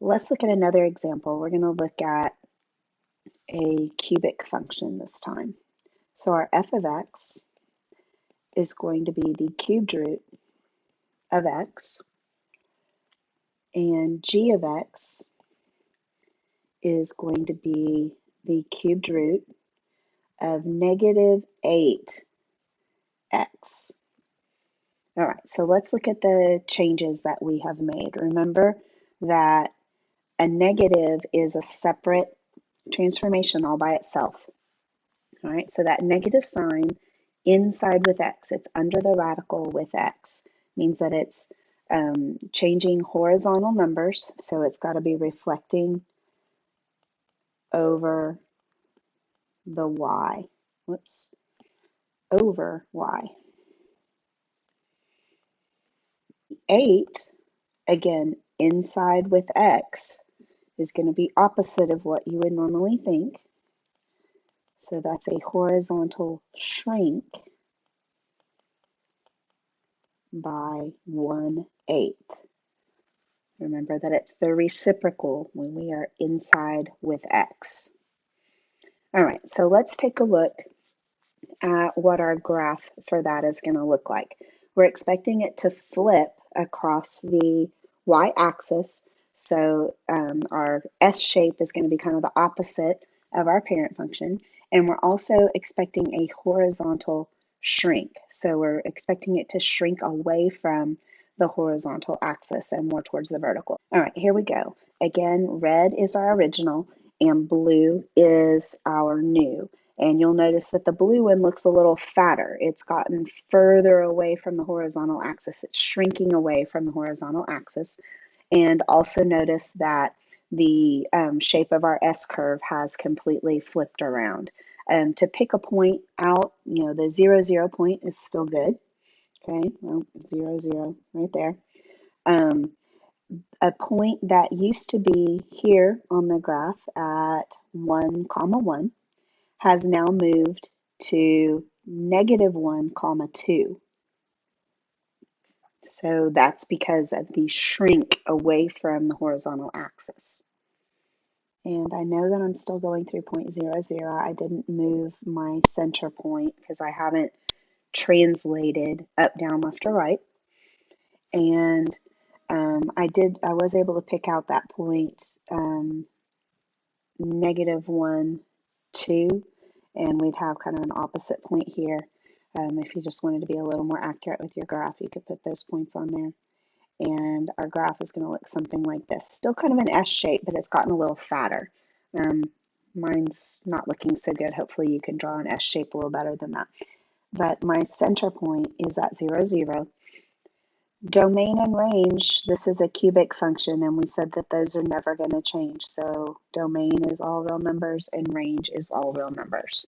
Let's look at another example. We're going to look at a cubic function this time. So our f of x is going to be the cubed root of x, and g of x is going to be the cubed root of negative 8x. All right, so let's look at the changes that we have made. Remember that a negative is a separate transformation all by itself. All right, so that negative sign inside with x, it's under the radical with x, means that it's changing horizontal numbers, so it's got to be reflecting over the y. Whoops, over y. 8, again, inside with x, is going to be opposite of what you would normally think. So that's a horizontal shrink by 1/8. Remember that it's the reciprocal when we are inside with x. All right, so let's take a look at what our graph for that is going to look like. We're expecting it to flip across the y-axis, so our S shape is going to be kind of the opposite of our parent function, and we're also expecting a horizontal shrink. So we're expecting it to shrink away from the horizontal axis and more towards the vertical. All right, here we go. Again, red is our original and blue is our new. And you'll notice that the blue one looks a little fatter. It's gotten further away from the horizontal axis. It's shrinking away from the horizontal axis. And also notice that the shape of our S curve has completely flipped around. To pick a point out, the 0, 0 point is still good. Okay, well, 0, 0 right there. A point that used to be here on the graph at 1, 1 has now moved to -1, 2. So that's because of the shrink away from the horizontal axis. And I know that I'm still going through point 0, 0. I didn't move my center point because I haven't translated up, down, left, or right. And I was able to pick out that point -1, 2, and we'd have kind of an opposite point here. If you just wanted to be a little more accurate with your graph, you could put those points on there. And our graph is going to look something like this. Still kind of an S shape, but it's gotten a little fatter. Mine's not looking so good. Hopefully you can draw an S shape a little better than that. But my center point is at 0, 0. Domain and range, this is a cubic function, and we said that those are never going to change. So domain is all real numbers and range is all real numbers.